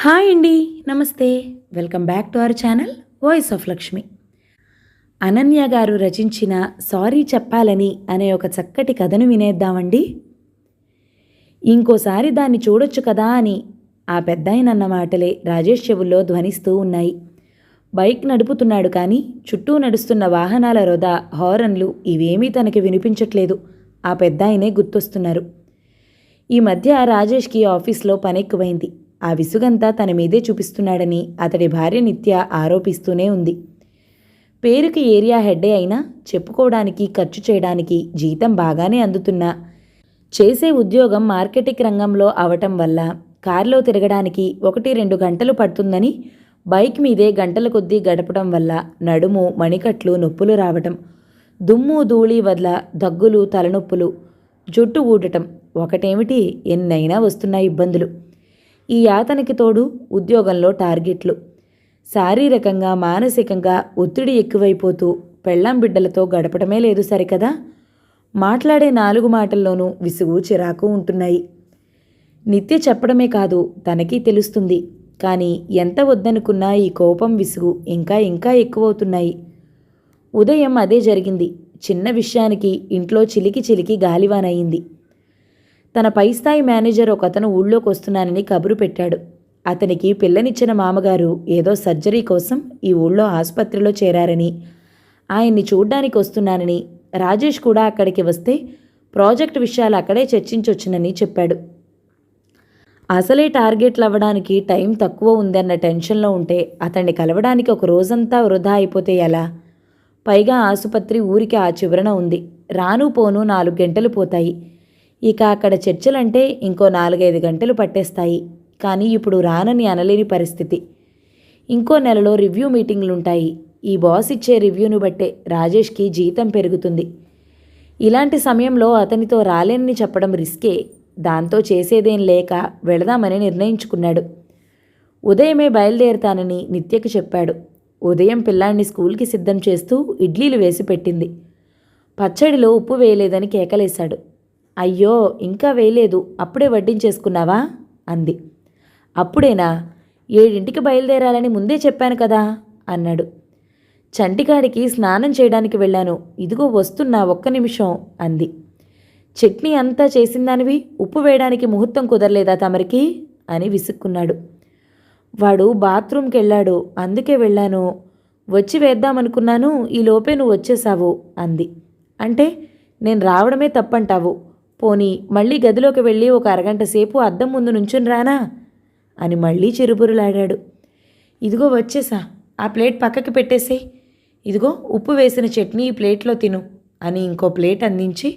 Hi అండి. నమస్తే. Welcome back to our channel voice of Lakshmi. Ananya గారు రచించిన సారీ చెప్పాలని అనే ఒక చక్కటి కథను వినేద్దామండి. ఇంకోసారి దాన్ని చూడొచ్చు కదా అని ఆ పెద్దాయనన్న మాటలే రాజేష్ చెవుల్లో ధ్వనిస్తూ ఉన్నాయి. బైక్ నడుపుతున్నాడు కానీ చుట్టూ నడుస్తున్న వాహనాల రొద, హారన్లు ఇవేమీ తనకి వినిపించట్లేదు. ఆ పెద్దాయనే గుర్తొస్తున్నారు. ఈ మధ్య రాజేష్కి ఆఫీస్లో పనెక్కువైంది. ఆ విసుగంతా తన మీదే చూపిస్తున్నాడని అతడి భార్య నిత్య ఆరోపిస్తూనే ఉంది. పేరుకి ఏరియా హెడ్డే అయినా చెప్పుకోవడానికి, ఖర్చు చేయడానికి జీతం బాగానే అందుతున్నా చేసే ఉద్యోగం మార్కెటింగ్ రంగంలో అవటం వల్ల కారులో తిరగడానికి 1-2 గంటలు పడుతుందని బైక్ మీదే గంటల కొద్దీ గడపడం వల్ల నడుము, మణికట్లు నొప్పులు రావటం, దుమ్ము ధూళి వల్ల దగ్గులు, తలనొప్పులు, జుట్టు ఊడటం, ఒకటేమిటి ఎన్నైనా వస్తున్నాయి ఇబ్బందులు. ఈ యాతనకి తోడు ఉద్యోగంలో టార్గెట్లు. శారీరకంగా, మానసికంగా ఒత్తిడి ఎక్కువైపోతూ పెళ్ళాం బిడ్డలతో గడపడమే లేదు సరికదా. మాట్లాడే 4 మాటల్లోనూ విసుగు, చిరాకు ఉంటున్నాయి. నిత్య చెప్పడమే కాదు, తనకి తెలుస్తుంది. కానీ ఎంత వద్దనుకున్నా ఈ కోపం, విసుగు ఇంకా ఇంకా ఎక్కువవుతున్నాయి. ఉదయం అదే జరిగింది. చిన్న విషయానికి ఇంట్లో చిలికి చిలికి గాలివానయింది. తన పైస్థాయి మేనేజర్ ఒకతను ఊళ్ళోకి వస్తున్నానని కబురు పెట్టాడు. అతనికి పిల్లనిచ్చిన మామగారు ఏదో సర్జరీ కోసం ఈ ఊళ్ళో ఆసుపత్రిలో చేరారని, ఆయన్ని చూడ్డానికి వస్తున్నానని, రాజేష్ కూడా అక్కడికి వస్తే ప్రాజెక్టు విషయాలు అక్కడే చర్చించొచ్చునని చెప్పాడు. అసలే టార్గెట్లు అవ్వడానికి టైం తక్కువ ఉందన్న టెన్షన్లో ఉంటే అతన్ని కలవడానికి ఒక రోజంతా వృధా అయిపోతే ఎలా? పైగా ఆసుపత్రి ఊరికి ఆ చివరన ఉంది. రాను పోను 4 గంటలు పోతాయి. ఇక అక్కడ చర్చలంటే ఇంకో 4-5 గంటలు పట్టేస్తాయి. కానీ ఇప్పుడు రానని అనలేని పరిస్థితి. ఇంకో నెలలో రివ్యూ మీటింగ్లుంటాయి. ఈ బాస్ ఇచ్చే రివ్యూను బట్టే రాజేష్కి జీతం పెరుగుతుంది. ఇలాంటి సమయంలో అతనితో రాలేనని చెప్పడం రిస్కే. దాంతో చేసేదేం లేక వెళదామని నిర్ణయించుకున్నాడు. ఉదయమే బయలుదేరుతానని నిత్యకి చెప్పాడు. ఉదయం పిల్లాన్ని స్కూల్కి సిద్ధం చేస్తూ ఇడ్లీలు వేసి పెట్టింది. పచ్చడిలో ఉప్పు వేయలేదని కేకలేశాడు. అయ్యో, ఇంకా వేయలేదు, అప్పుడే వడ్డించేసుకున్నావా అంది. అప్పుడేనా? 7ంటికి బయలుదేరాలని ముందే చెప్పాను కదా అన్నాడు. చంటికాడికి స్నానం చేయడానికి వెళ్ళాను, ఇదిగో వస్తున్నా, ఒక్క నిమిషం అంది. చట్నీ అంతా చేసిందానివి ఉప్పు వేయడానికి ముహూర్తం కుదరలేదా తమరికి అని విసుక్కున్నాడు. వాడు బాత్రూమ్కి వెళ్ళాడు, అందుకే వెళ్ళాను, వచ్చి వేద్దామనుకున్నాను, ఈ లోపే నువ్వు వచ్చేసావు అంది. అంటే నేను రావడమే తప్పంటావు? పోనీ మళ్ళీ గదిలోకి వెళ్ళి ఒక అరగంట సేపు అద్దం ముందు నుంచుని రానా అని మళ్ళీ చిరుబురులాడాడు. ఇదిగో వచ్చేసా, ఆ ప్లేట్ పక్కకి పెట్టేసే, ఇదిగో ఉప్పు వేసిన చట్నీ ఈ ప్లేట్లో తిను అని ఇంకో ప్లేట్ అందించి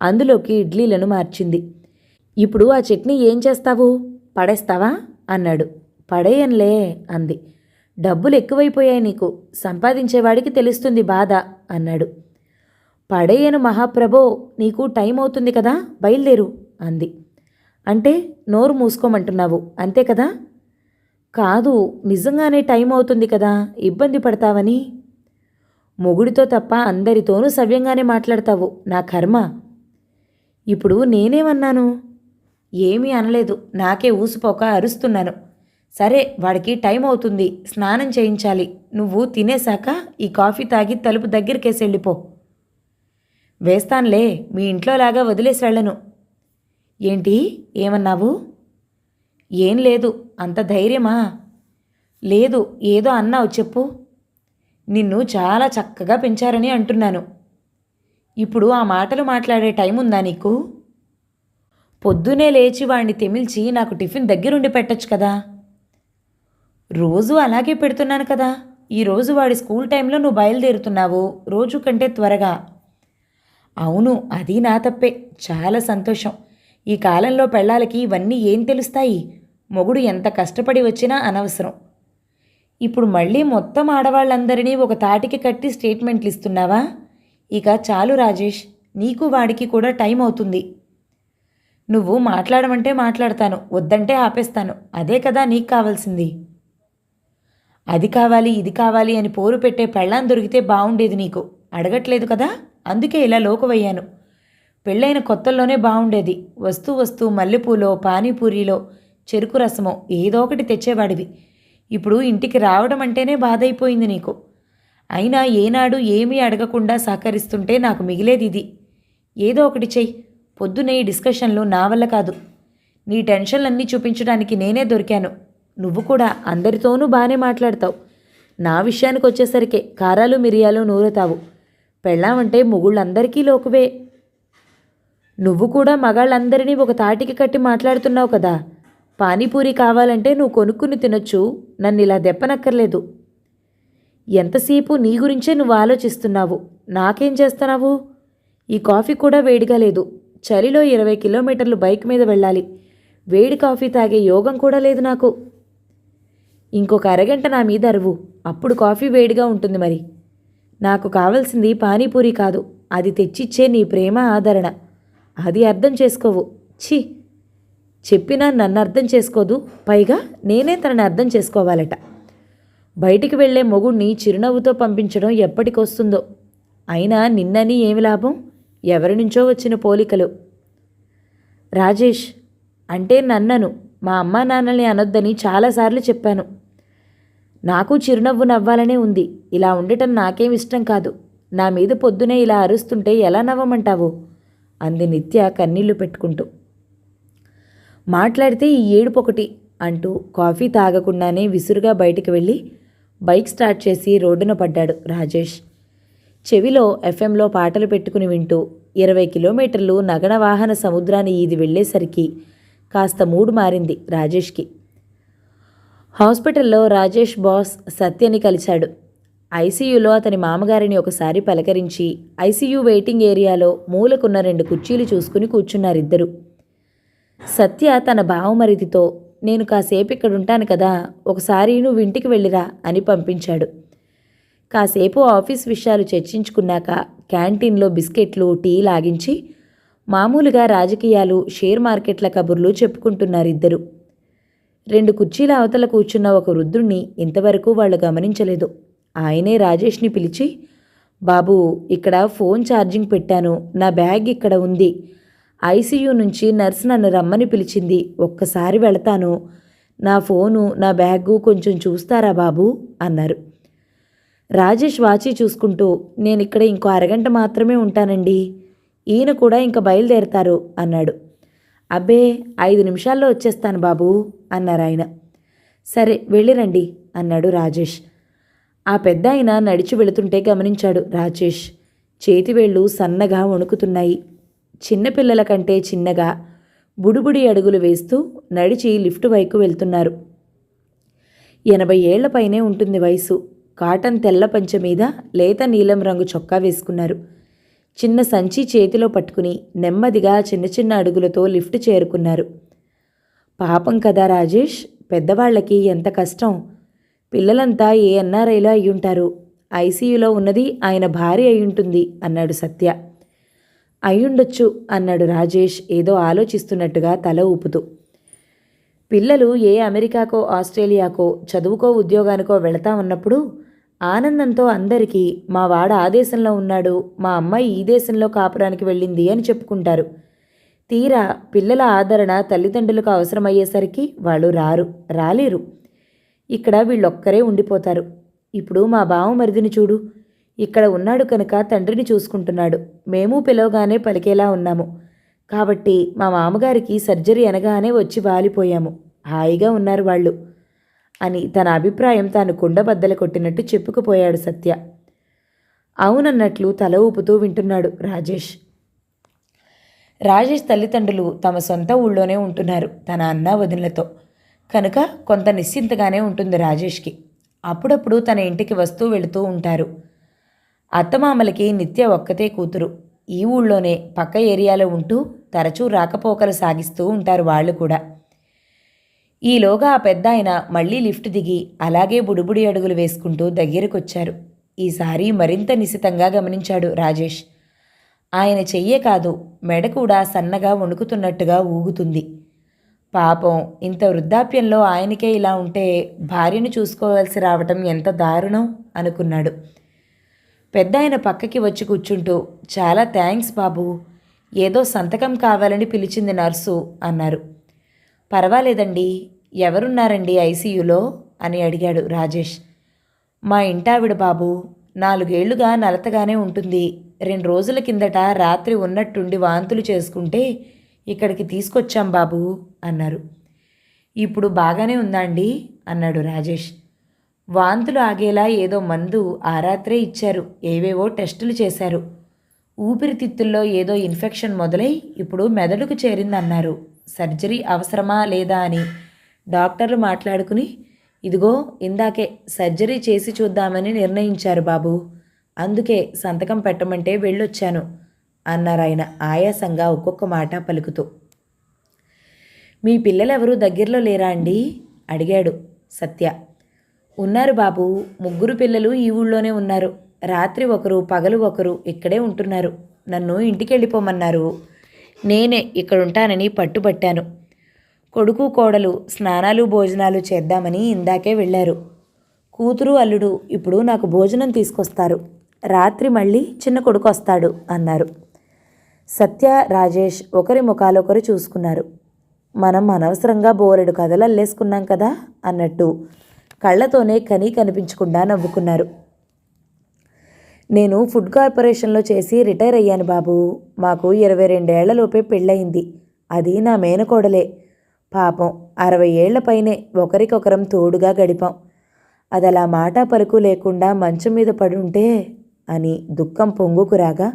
అందులోకి ఇడ్లీలను మార్చింది. ఇప్పుడు ఆ చట్నీ ఏం చేస్తావు? పడేస్తావా అన్నాడు. పడేయన్లే అంది. డబ్బులు ఎక్కువైపోయాయి నీకు, సంపాదించేవాడికి తెలుస్తుంది బాధ అన్నాడు. పడేయను మహాప్రభో, నీకు టైం అవుతుంది కదా, బయలుదేరు అంది. అంటే నోరు మూసుకోమంటున్నావు అంతే కదా? కాదు, నిజంగానే టైం అవుతుంది కదా, ఇబ్బంది పడతావని. మొగుడితో తప్ప అందరితోనూ సవ్యంగానే మాట్లాడతావు, నా కర్మ. ఇప్పుడు నేనేమన్నాను? ఏమీ అనలేదు, నాకే ఊసిపోక అరుస్తున్నాను. సరే, వాడికి టైం అవుతుంది, స్నానం చేయించాలి, నువ్వు తినేశాక ఈ కాఫీ తాగి తలుపు దగ్గరికేసి వెళ్ళిపో. వేస్తాన్లే, మీ ఇంట్లోలాగా వదిలేసి వెళ్ళను. ఏంటి, ఏమన్నావు? ఏం లేదు, అంత ధైర్యమా? లేదు, ఏదో అన్నావు, చెప్పు. నిన్ను చాలా చక్కగా పెంచారని అంటున్నాను. ఇప్పుడు ఆ మాటలు మాట్లాడే టైం ఉందా నీకు? పొద్దునే లేచి వాడిని తెమిల్చి నాకు టిఫిన్ దగ్గరుండి పెట్టచ్చు కదా. రోజూ అలాగే పెడుతున్నాను కదా. ఈరోజు వాడి స్కూల్ టైంలో నువ్వు బయలుదేరుతున్నావు, రోజు కంటే త్వరగా. అవును, అది నా తప్పే, చాలా సంతోషం. ఈ కాలంలో పెళ్ళాలకి ఇవన్నీ ఏం తెలుస్తాయి? మొగుడు ఎంత కష్టపడి వచ్చినా అనవసరం. ఇప్పుడు మళ్ళీ మొత్తం ఆడవాళ్ళందరినీ ఒక తాటికి కట్టి స్టేట్మెంట్లు ఇస్తున్నావా? ఇక చాలు రాజేష్, నీకు వాడికి కూడా టైం అవుతుంది. నువ్వు మాట్లాడమంటే మాట్లాడతాను, వద్దంటే ఆపేస్తాను, అదే కదా నీకు కావాల్సింది. అది కావాలి, ఇది కావాలి అని పోరు పెట్టే పెళ్ళాం దొరికితే బాగుండేది నీకు. అడగట్లేదు కదా, అందుకే ఇలా లోకువయ్యాను. పెళ్ళైన కొత్తల్లోనే బాగుండేది. వస్తూ వస్తూ మల్లెపూలో, పానీపూరిలో చెరుకు రసమో ఏదో ఒకటి తెచ్చేవాడివి. ఇప్పుడు ఇంటికి రావడం అంటేనే బాధైపోయింది నీకు. అయినా ఏనాడు ఏమీ అడగకుండా సహకరిస్తుంటే నాకు మిగిలేది ఇది. ఏదో ఒకటి చెయ్యి. పొద్దునే ఈ డిస్కషన్లు నా వల్ల కాదు. నీ టెన్షన్లన్నీ చూపించడానికి నేనే దొరికాను. నువ్వు కూడా అందరితోనూ బాగానే మాట్లాడతావు. నా విషయానికి వచ్చేసరికి కారాలు మిరియాలు నూరుతావు. పెళ్ళామంటే మొగుళ్ళందరికీ లోకువే. నువ్వు కూడా మగాళ్ళందరినీ ఒక తాటికి కట్టి మాట్లాడుతున్నావు కదా. పానీపూరి కావాలంటే నువ్వు కొనుక్కుని తినొచ్చు, నన్ను ఇలా దెప్పనక్కర్లేదు. ఎంతసేపు నీ గురించే నువ్వు ఆలోచిస్తున్నావు. నాకేం చేస్తున్నావు? ఈ కాఫీ కూడా వేడిగా లేదు. చలిలో 20 కిలోమీటర్లు బైక్ మీద వెళ్ళాలి. వేడి కాఫీ తాగే యోగం కూడా లేదు నాకు. ఇంకొక అరగంట నా మీద అరువు, అప్పుడు కాఫీ వేడిగా ఉంటుంది. మరి నాకు కావాల్సింది పానీపూరి కాదు, అది తెచ్చిచ్చే నీ ప్రేమ ఆదరణ. అది అర్థం చేసుకోవు. ఛీ, చెప్పినా నన్ను అర్థం చేసుకోదు. పైగా నేనే తనని అర్థం చేసుకోవాలట. బయటికి వెళ్లే మొగుణ్ణి చిరునవ్వుతో పంపించడం ఎప్పటికొస్తుందో. అయినా నిన్నని ఏమి లాభం? ఎవరి నుంచో వచ్చిన పోలికలు. రాజేష్ అంటే నన్నను, మా అమ్మా నాన్నల్ని అనొద్దని చాలాసార్లు చెప్పాను. నాకు చిరునవ్వు నవ్వాలనే ఉంది. ఇలా ఉండటం నాకేం ఇష్టం కాదు. నా మీద పొద్దునే ఇలా అరుస్తుంటే ఎలా నవ్వమంటావు? అంది నిత్య కన్నీళ్లు పెట్టుకుంటూ. మాట్లాడితే ఈ ఏడుపొకటి అంటూ కాఫీ తాగకుండానే విసురుగా బయటికి వెళ్ళి బైక్ స్టార్ట్ చేసి రోడ్డున పడ్డాడు రాజేష్. చెవిలో ఎఫ్ఎంలో పాటలు పెట్టుకుని వింటూ 20 కిలోమీటర్లు నగన వాహన సముద్రాన్ని ఈది వెళ్ళేసరికి కాస్త మూడు మారింది రాజేష్కి. హాస్పిటల్లో రాజేష్ బాస్ సత్యని కలిశాడు. ఐసీయూలో అతని మామగారిని ఒకసారి పలకరించి ఐసీయూ వెయిటింగ్ ఏరియాలో మూలకున్న 2 కుర్చీలు చూసుకుని కూర్చున్నారిద్దరు. సత్య తన బావమరిదితో, నేను కాసేపు ఇక్కడుంటాను కదా, ఒకసారి నువ్వు ఇంటికి వెళ్ళిరా అని పంపించాడు. కాసేపు ఆఫీస్ విషయాలు చర్చించుకున్నాక క్యాంటీన్లో బిస్కెట్లు టీ లాగించి మామూలుగా రాజకీయాలు షేర్ మార్కెట్ల కబుర్లు చెప్పుకుంటున్నారిద్దరు. 2 కుర్చీల అవతల కూర్చున్న ఒక వృద్ధుణ్ణి ఇంతవరకు వాళ్ళు గమనించలేదు. ఆయనే రాజేష్ని పిలిచి, బాబు ఇక్కడ ఫోన్ ఛార్జింగ్ పెట్టాను, నా బ్యాగ్ ఇక్కడ ఉంది. ఐసీయూ నుంచి నర్స్ నన్ను రమ్మని పిలిచింది, ఒక్కసారి వెళతాను. నా ఫోను నా బ్యాగు కొంచెం చూస్తారా బాబు అన్నారు. రాజేష్ వాచి చూసుకుంటూ, నేను ఇక్కడ ఇంకో అరగంట మాత్రమే ఉంటానండి, ఈయన కూడా ఇంక బయలుదేరతారు అన్నాడు. అబ్బే 5 నిమిషాల్లో వచ్చేస్తాను బాబు అన్నారు ఆయన. సరే వెళ్ళిరండి అన్నాడు రాజేష్. ఆ పెద్ద ఆయన నడిచి వెళుతుంటే గమనించాడు రాజేష్. చేతివేళ్లు సన్నగా వణుకుతున్నాయి. చిన్నపిల్లల కంటే చిన్నగా బుడిబుడి అడుగులు వేస్తూ నడిచి లిఫ్ట్ వైపు వెళ్తున్నారు. 80 ఏళ్ల పైనే ఉంటుంది వయసు. కాటన్ తెల్ల పంచె మీద లేత నీలం రంగు చొక్కా వేసుకున్నారు. చిన్న సంచి చేతిలో పట్టుకుని నెమ్మదిగా చిన్న చిన్న అడుగులతో లిఫ్ట్ చేరుకున్నారు. పాపం కదా రాజేష్, పెద్దవాళ్లకి ఎంత కష్టం. పిల్లలంతా ఏ ఎన్ఆర్ఐలో అయ్యుంటారు. ఐసీయూలో ఉన్నది ఆయన భార్య అయ్యుంటుంది అన్నాడు సత్య. అయ్యుండొచ్చు అన్నాడు రాజేష్ ఏదో ఆలోచిస్తున్నట్టుగా తల ఊపుతూ. పిల్లలు ఏ అమెరికాకో ఆస్ట్రేలియాకో చదువుకో ఉద్యోగానికో వెళతా ఉన్నప్పుడు ఆనందంతో అందరికీ మా వాడు ఆ దేశంలో ఉన్నాడు, మా అమ్మాయి ఈ దేశంలో కాపురానికి వెళ్ళింది అని చెప్పుకుంటారు. తీరా పిల్లల ఆదరణ తల్లిదండ్రులకు అవసరమయ్యేసరికి వాళ్ళు రాలేరు. ఇక్కడ వీళ్ళొక్కరే ఉండిపోతారు. ఇప్పుడు మా బావమరిదిని చూడు, ఇక్కడ ఉన్నాడు కనుక తండ్రిని చూసుకుంటున్నాడు. మేము పిలవగానే పలికేలా ఉన్నాము. కాబట్టి మా మామగారికి సర్జరీ అనగానే వచ్చి వాలిపోయాము. హాయిగా ఉన్నారు వాళ్ళు అని తన అభిప్రాయం తాను కుండబద్దలు కొట్టినట్టు చెప్పుకుపోయాడు సత్య. అవునన్నట్లు తల ఊపుతూ వింటున్నాడు రాజేష్. రాజేష్ తల్లిదండ్రులు తమ సొంత ఊళ్ళోనే ఉంటున్నారు తన అన్న వదినలతో. కనుక కొంత నిశ్చింతగానే ఉంటుంది రాజేష్కి. అప్పుడప్పుడు తన ఇంటికి వస్తూ వెళుతూ ఉంటారు. అత్తమామలకి నిత్య ఒక్కతే కూతురు. ఈ ఊళ్ళోనే పక్క ఏరియాలో ఉంటూ తరచూ రాకపోకలు సాగిస్తూ ఉంటారు వాళ్ళు కూడా. ఈలోగా ఆ పెద్ద ఆయన మళ్లీ లిఫ్ట్ దిగి అలాగే బుడిబుడి అడుగులు వేసుకుంటూ దగ్గరకొచ్చారు. ఈసారి మరింత నిశితంగా గమనించాడు రాజేష్. ఆయన చెయ్యే కాదు, మెడ కూడా సన్నగా వణుకుతున్నట్టుగా ఊగుతుంది. పాపం, ఇంత వృద్ధాప్యంలో ఆయనకే ఇలా ఉంటే భార్యను చూసుకోవాల్సి రావటం ఎంత దారుణం అనుకున్నాడు. పెద్ద ఆయన పక్కకి వచ్చి కూర్చుంటూ, చాలా థ్యాంక్స్ బాబు, ఏదో సంతకం కావాలని పిలిచింది నర్సు అన్నారు. పర్వాలేదండి. ఎవరున్నారండి ఐసీయూలో అని అడిగాడు రాజేష్. మా ఇంటావిడ బాబు. 4 ఏళ్లుగా నలతగానే ఉంటుంది. 2 రోజుల కిందట రాత్రి ఉన్నట్టుండి వాంతులు చేసుకుంటే ఇక్కడికి తీసుకొచ్చాం బాబు అన్నారు. ఇప్పుడు బాగానే ఉందా అండి అన్నాడు రాజేష్. వాంతులు ఆగేలా ఏదో మందు ఆ రాత్రే ఇచ్చారు. ఏవేవో టెస్టులు చేశారు. ఊపిరితిత్తుల్లో ఏదో ఇన్ఫెక్షన్ మొదలై ఇప్పుడు మెదడుకు చేరిందన్నారు. సర్జరీ అవసరమా లేదా అని డాక్టర్లు మాట్లాడుకుని ఇదిగో ఇందాకే సర్జరీ చేసి చూద్దామని నిర్ణయించారు బాబు. అందుకే సంతకం పెట్టమంటే వెళ్ళొచ్చాను అన్నారాయన ఆయాసంగా ఒక్కొక్క మాట పలుకుతూ. మీ పిల్లలెవరూ దగ్గరలో లేరా అండి అడిగాడు సత్య. ఉన్నారు బాబు. 3 పిల్లలు ఈ ఊళ్ళోనే ఉన్నారు. రాత్రి ఒకరు పగలు ఒకరు ఇక్కడే ఉంటున్నారు. నన్ను ఇంటికెళ్ళిపోమన్నారు. నేనే ఇక్కడుంటానని పట్టుబట్టాను. కొడుకు కోడలు స్నానాలు భోజనాలు చేద్దామని ఇందాకే వెళ్ళారు. కూతురు అల్లుడు ఇప్పుడు నాకు భోజనం తీసుకొస్తారు. రాత్రి మళ్ళీ చిన్న కొడుకు వస్తాడు అన్నారు. సత్య రాజేష్ ఒకరి ముఖాలొకరు చూసుకున్నారు. మనం అనవసరంగా బోలెడు కథలు అల్లేసుకున్నాం కదా అన్నట్టు కళ్ళతోనే కనీ కనిపించకుండా నవ్వుకున్నారు. నేను ఫుడ్ కార్పొరేషన్లో చేసి రిటైర్ అయ్యాను బాబు. మాకు 22 ఏళ్లలోపే పెళ్ళయింది. అది నా మేనకోడలే. పాపం 60 ఏళ్ల పైనే ఒకరికొకరం తోడుగా గడిపాం. అదలా మాట పలుకు లేకుండా మంచం మీద పడుంటే అని దుఃఖం పొంగుకురాగా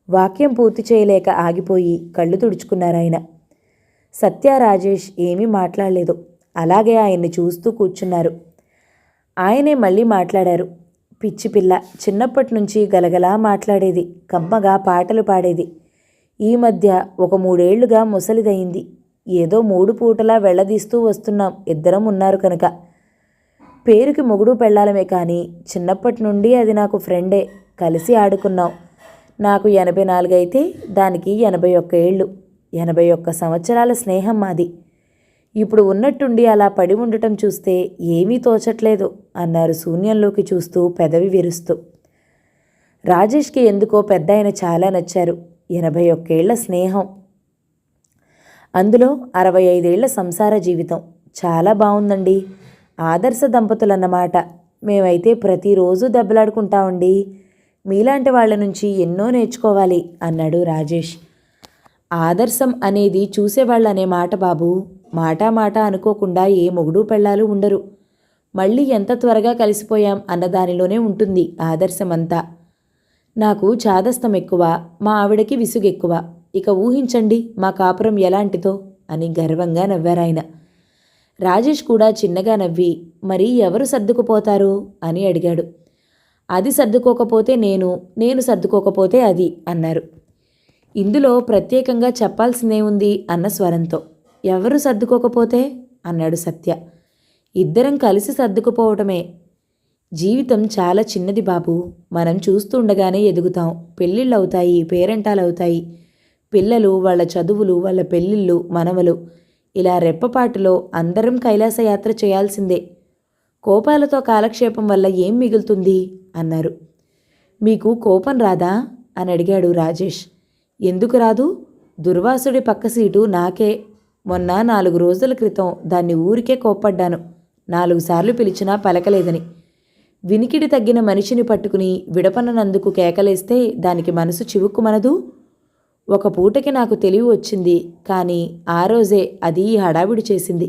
వాక్యం పూర్తి చేయలేక ఆగిపోయి కళ్ళు తుడుచుకున్నారాయన. సత్య రాజేష్ ఏమీ మాట్లాడలేదు. అలాగే ఆయన్ని చూస్తూ కూర్చున్నారు. ఆయనే మళ్ళీ మాట్లాడారు. పిచ్చి పిల్ల చిన్నప్పటి నుంచి గలగలా మాట్లాడేది. కమ్మగా పాటలు పాడేది. ఈ మధ్య ఒక 3 ఏళ్లుగా ముసలిదయింది. ఏదో 3 పూటలా వెళ్ళదీస్తూ వస్తున్నాం. ఇద్దరం ఉన్నారు కనుక. పేరుకి మొగుడు పెళ్ళాలమే కానీ చిన్నప్పటి నుండి అది నాకు ఫ్రెండే. కలిసి ఆడుకున్నాం. నాకు 84 అయితే దానికి 81 ఏళ్ళు. 81 సంవత్సరాల స్నేహం మాది. ఇప్పుడు ఉన్నట్టుండి అలా పడి ఉండటం చూస్తే ఏమీ తోచట్లేదు అన్నారు శూన్యంలోకి చూస్తూ పెదవి విరుస్తూ. రాజేష్కి ఎందుకో పెద్దాయన చాలా నచ్చారు. 81 ఏళ్ల స్నేహం, అందులో 65 ఏళ్ల సంసార జీవితం చాలా బాగుందండి. ఆదర్శ దంపతులన్నమాట. మేమైతే ప్రతిరోజు దెబ్బలాడుకుంటామండి. మీలాంటి వాళ్ళ నుంచి ఎన్నో నేర్చుకోవాలి అన్నాడు రాజేష్. ఆదర్శం అనేది చూసేవాళ్ళనే మాట బాబు. మాట అనుకోకుండా ఏ మొగుడు పెళ్ళాలు ఉండరు. మళ్ళీ ఎంత త్వరగా కలిసిపోయాం అన్నదానిలోనే ఉంటుంది ఆదర్శమంతా. నాకు చాదస్తం ఎక్కువ, మా ఆవిడకి విసుగెక్కువ. ఇక ఊహించండి మా కాపురం ఎలాంటిదో అని గర్వంగా నవ్వారాయన. రాజేష్ కూడా చిన్నగా నవ్వి మరి ఎవరు సర్దుకుపోతారు అని అడిగాడు. అది సర్దుకోకపోతే నేను సర్దుకోకపోతే అది అన్నారు. ఇందులో ప్రత్యేకంగా చెప్పాల్సిందేముంది అన్న స్వరంతో. ఎవరు సర్దుకోకపోతే అన్నాడు సత్య. ఇద్దరం కలిసి సర్దుకుపోవటమే. జీవితం చాలా చిన్నది బాబు. మనం చూస్తుండగానే ఎదుగుతాం. పెళ్ళిళ్ళవుతాయి, పేరెంటాలవుతాయి. పిల్లలు, వాళ్ళ చదువులు, వాళ్ళ పెళ్ళిళ్ళు, మనవలు, ఇలా రెప్పపాటులో అందరం కైలాసయాత్ర చేయాల్సిందే. కోపాలతో కాలక్షేపం వల్ల ఏం మిగులుతుంది అన్నారు. మీకు కోపం రాదా అని అడిగాడు రాజేష్. ఎందుకు రాదు? దుర్వాసుడి పక్క సీటు నాకే. మొన్న 4 రోజుల క్రితం దాన్ని ఊరికే కోప్పడ్డాను. 4 సార్లు పిలిచినా పలకలేదని. వినికిడి తగ్గిన మనిషిని పట్టుకుని విడపననందుకు కేకలేస్తే దానికి మనసు చివుక్కుమనదు. ఒక పూటకి నాకు తెలివి వచ్చింది, కానీ ఆ రోజే అది హడావిడి చేసింది.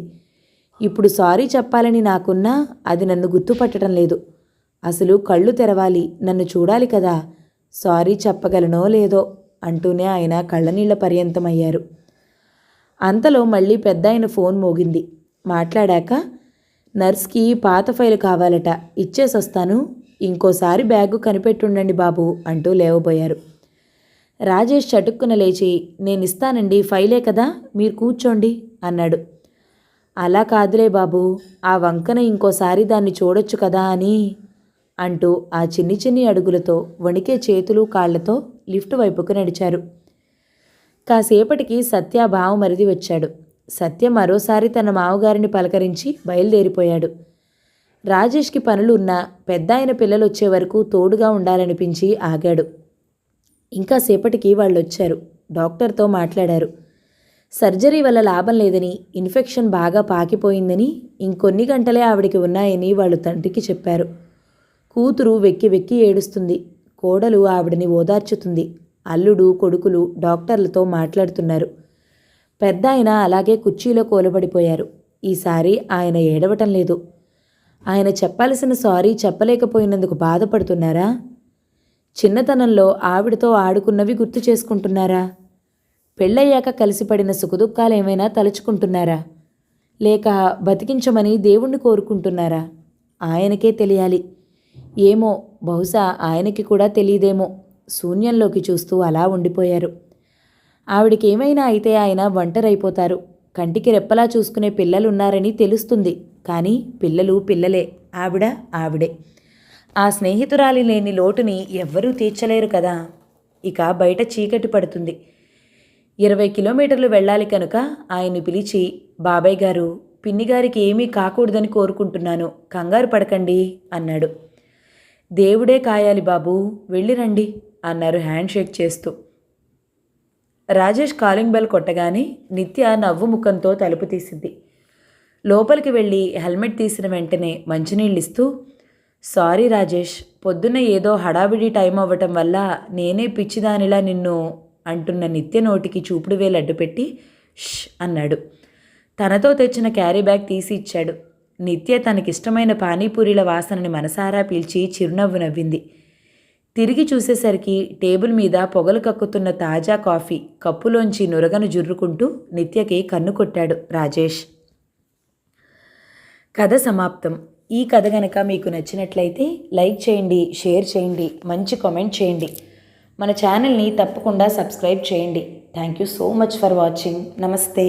ఇప్పుడు సారీ చెప్పాలని నాకున్నా అది నన్ను గుర్తుపట్టడం లేదు. అసలు కళ్ళు తెరవాలి, నన్ను చూడాలి కదా. సారీ చెప్పగలనో లేదో అంటూనే ఆయన కళ్ళనీళ్ల పర్యంతమయ్యారు. అంతలో మళ్ళీ పెద్దాయన ఫోన్ మోగింది. మాట్లాడాక నర్స్కి పాత ఫైలు కావాలట, ఇచ్చేసొస్తాను. ఇంకోసారి బ్యాగు కనిపెట్టుండండి బాబు అంటూ లేవబోయారు. రాజేష్ చటుక్కున లేచి నేనిస్తానండి, ఫైలే కదా, మీరు కూర్చోండి అన్నాడు. అలా కాదులే బాబు, ఆ వంకన ఇంకోసారి దాన్ని చూడొచ్చు కదా అని అంటూ ఆ చిన్ని అడుగులతో వణికే చేతులు కాళ్లతో లిఫ్ట్ వైపుకు నడిచారు. కాసేపటికి సత్య బావమరిది వచ్చాడు. సత్య మరోసారి తన మావగారిని పలకరించి బయలుదేరిపోయాడు. రాజేష్కి పనులున్నా పెద్దాయన పిల్లలొచ్చే వరకు తోడుగా ఉండాలనిపించి ఆగాడు. ఇంకా సేపటికి వాళ్ళొచ్చారు. డాక్టర్తో మాట్లాడారు. సర్జరీ వల్ల లాభం లేదని, ఇన్ఫెక్షన్ బాగా పాకిపోయిందని, ఇంకొన్ని గంటలే ఆవిడికి ఉన్నాయని వాళ్ళు తండ్రికి చెప్పారు. కూతురు వెక్కి వెక్కి ఏడుస్తుంది. కోడలు ఆవిడని ఓదార్చుతుంది. అల్లుడు, కొడుకులు డాక్టర్లతో మాట్లాడుతున్నారు. పెద్ద ఆయన అలాగే కుర్చీలో కూలబడిపోయారు. ఈసారి ఆయన ఏడవటం లేదు. ఆయన చెప్పాల్సిన సారీ చెప్పలేకపోయినందుకు బాధపడుతున్నారా? చిన్నతనంలో ఆవిడతో ఆడుకున్నవి గుర్తు చేసుకుంటున్నారా? పెళ్ళయ్యాక కలిసిపడిన సుఖదుఖాలేమైనా తలుచుకుంటున్నారా? లేక బతికించమని దేవుణ్ణి కోరుకుంటున్నారా? ఆయనకే తెలియాలి. ఏమో, బహుశా ఆయనకి కూడా తెలియదేమో. శూన్యంలోకి చూస్తూ అలా ఉండిపోయారు. ఆవిడికేమైనా అయితే ఆయన ఒంటరైపోతారు. కంటికి రెప్పలా చూసుకునే పిల్లలున్నారని తెలుస్తుంది. కానీ పిల్లలు పిల్లలే, ఆవిడ ఆవిడే. ఆ స్నేహితురాలి లేని లోటుని ఎవ్వరూ తీర్చలేరు కదా. ఇక బయట చీకటి పడుతుంది. 20 కిలోమీటర్లు వెళ్ళాలి కనుక ఆయన్ని పిలిచి, బాబాయ్ గారు, పిన్నిగారికి ఏమీ కాకూడదని కోరుకుంటున్నాను, కంగారు పడకండి అన్నాడు. దేవుడే కాయాలి బాబూ, వెళ్ళిరండి అన్నారు హ్యాండ్ షేక్ చేస్తూ. రాజేష్ కాలింగ్ బెల్ కొట్టగానే నిత్య నవ్వు ముఖంతో తలుపు తీసింది. లోపలికి వెళ్ళి హెల్మెట్ తీసిన వెంటనే మంచినీళ్ళిస్తూ, సారీ రాజేష్, పొద్దున్న ఏదో హడావిడి టైం అవ్వటం వల్ల నేనే పిచ్చిదానిలా నిన్ను అంటున్న నిత్య నోటికి చూపుడు వేలు అడ్డుపెట్టి ష్ అన్నాడు. తనతో తెచ్చిన క్యారీ బ్యాగ్ తీసి ఇచ్చాడు. నిత్య తనకిష్టమైన పానీపూరీల వాసనని మనసారా పీల్చి చిరునవ్వు నవ్వింది. తిరిగి చూసేసరికి టేబుల్ మీద పొగలు కక్కుతున్న తాజా కాఫీ కప్పులోంచి నురగను జుర్రుకుంటూ నిత్యకి కన్ను కొట్టాడు రాజేష్. కథ సమాప్తం. ఈ కథ గనక మీకు నచ్చినట్లయితే లైక్ చేయండి, షేర్ చేయండి, మంచి కామెంట్ చేయండి. మన ఛానల్ని తప్పకుండా సబ్స్క్రైబ్ చేయండి. Thank you so much for watching. నమస్తే.